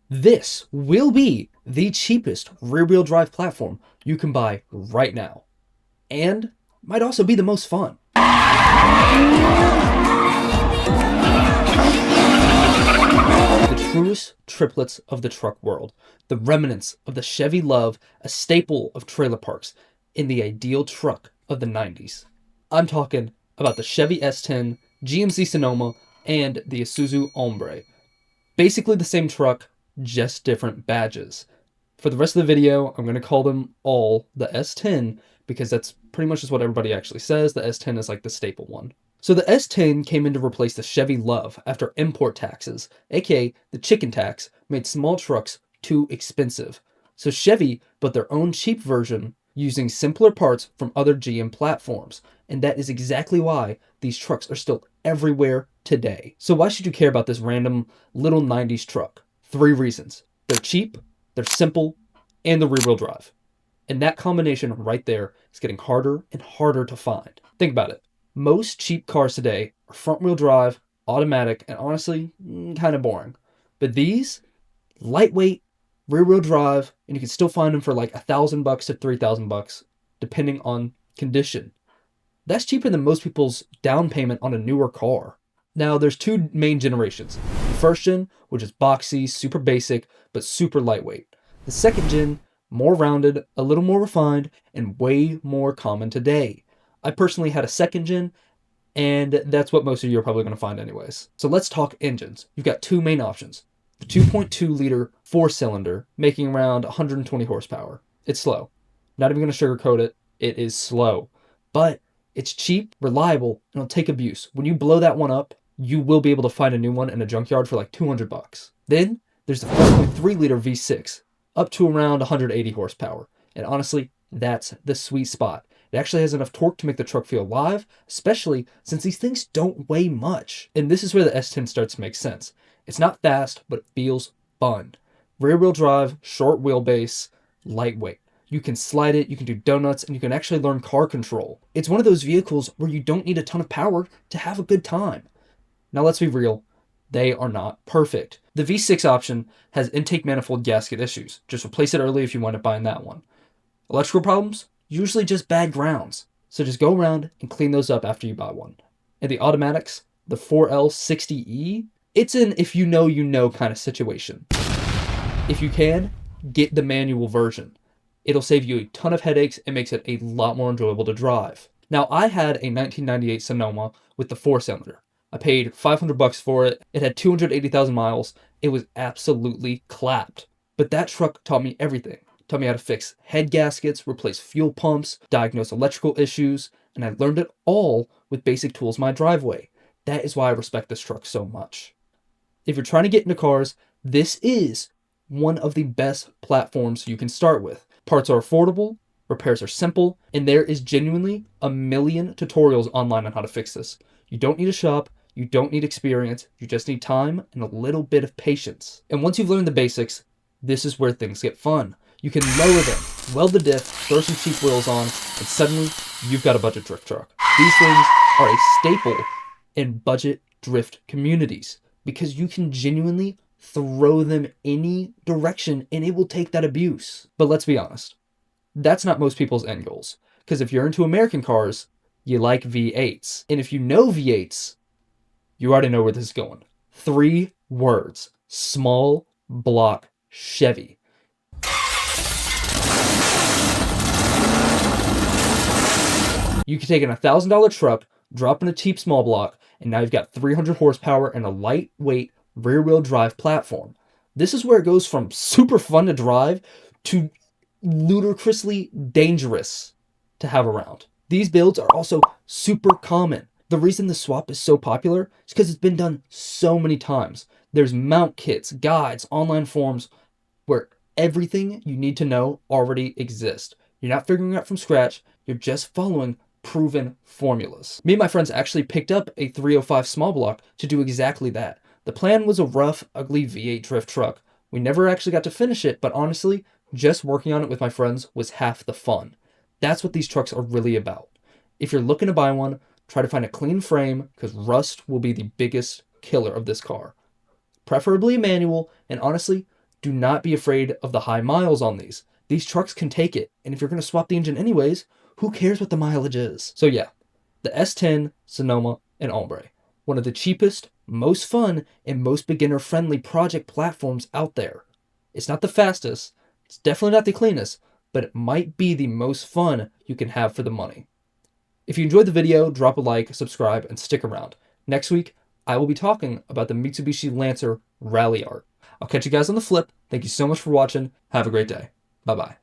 This will be the cheapest rear-wheel drive platform you can buy right now, and might also be the most fun. The truest triplets of the truck world, the remnants of the Chevy love, a staple of trailer parks, in the ideal truck of the 90s. I'm talking about the Chevy S10, GMC Sonoma, and the Isuzu Hombre. Basically the same truck, just different badges. For the rest of the video, I'm going to call them all the S10 because that's pretty much just what everybody actually says. The S10 is like the staple one. So the S10 came in to replace the Chevy Love after import taxes, aka the chicken tax, made small trucks too expensive. So Chevy built their own cheap version using simpler parts from other GM platforms, and that is exactly why these trucks are still everywhere today. So why should you care about this random little 90s truck? 3 reasons. They're cheap, they're simple, and the rear-wheel drive. And that combination right there is getting harder and harder to find. Think about it. Most cheap cars today are front-wheel drive, automatic, and honestly, kind of boring. But these, lightweight, rear-wheel drive, and you can still find them for like $1,000 to $3,000, depending on condition. That's cheaper than most people's down payment on a newer car. Now, there's 2 main generations. The first gen, which is boxy, super basic, but super lightweight. The second gen, more rounded, a little more refined, and way more common today. I personally had a second gen, and that's what most of you are probably going to find anyways. So let's talk engines. You've got 2 main options. The 2.2 liter 4-cylinder, making around 120 horsepower. It's slow. Not even going to sugarcoat it. It is slow. But it's cheap, reliable, and it'll take abuse. When you blow that one up, you will be able to find a new one in a junkyard for like $200. Then there's the 4.3 liter V6, up to around 180 horsepower. And honestly, that's the sweet spot. It actually has enough torque to make the truck feel alive, especially since these things don't weigh much. And this is where the S10 starts to make sense. It's not fast, but it feels fun. Rear-wheel drive, short wheelbase, lightweight. You can slide it, you can do donuts, and you can actually learn car control. It's one of those vehicles where you don't need a ton of power to have a good time. Now let's be real, they are not perfect. The V6 option has intake manifold gasket issues. Just replace it early if you wind up buying that one. Electrical problems? Usually just bad grounds. So just go around and clean those up after you buy one. And the automatics, the 4L60E, it's an if you know kind of situation. If you can, get the manual version. It'll save you a ton of headaches and makes it a lot more enjoyable to drive. Now, I had a 1998 Sonoma with the 4-cylinder. I paid $500 for it. It had 280,000 miles. It was absolutely clapped. But that truck taught me everything. Taught me how to fix head gaskets, replace fuel pumps, diagnose electrical issues, and I learned it all with basic tools in my driveway. That is why I respect this truck so much. If you're trying to get into cars, this is one of the best platforms you can start with. Parts are affordable, repairs are simple, and there is genuinely a million tutorials online on how to fix this. You don't need a shop, you don't need experience, you just need time and a little bit of patience. And once you've learned the basics, this is where things get fun. You can lower them, weld the diff, throw some cheap wheels on, and suddenly you've got a budget drift truck. These things are a staple in budget drift communities because you can genuinely throw them any direction and it will take that abuse. But let's be honest, that's not most people's end goals. Because if you're into American cars, you like V8s. And if you know V8s, you already know where this is going. 3 words. Small block Chevy. You can take an $1,000 truck, drop in a cheap small block, and now you've got 300 horsepower and a lightweight rear-wheel drive platform. This is where it goes from super fun to drive to ludicrously dangerous to have around. These builds are also super common. The reason the swap is so popular is because it's been done so many times. There's mount kits, guides, online forums where everything you need to know already exists. You're not figuring it out from scratch, you're just following proven formulas. Me and my friends actually picked up a 305 small block to do exactly that. The plan was a rough, ugly V8 drift truck. We never actually got to finish it, but honestly, just working on it with my friends was half the fun. That's what these trucks are really about. If you're looking to buy one, try to find a clean frame because rust will be the biggest killer of this car. Preferably a manual, and honestly, Do not be afraid of the high miles on these. These trucks can take it, and if you're going to swap the engine anyways, who cares what the mileage is? So yeah, the S10, Sonoma, and Ombre. One of the cheapest, most fun, and most beginner-friendly project platforms out there. It's not the fastest, it's definitely not the cleanest, but it might be the most fun you can have for the money. If you enjoyed the video, drop a like, subscribe, and stick around. Next week, I will be talking about the Mitsubishi Lancer Rally Art. I'll catch you guys on the flip. Thank you so much for watching. Have a great day. Bye-bye.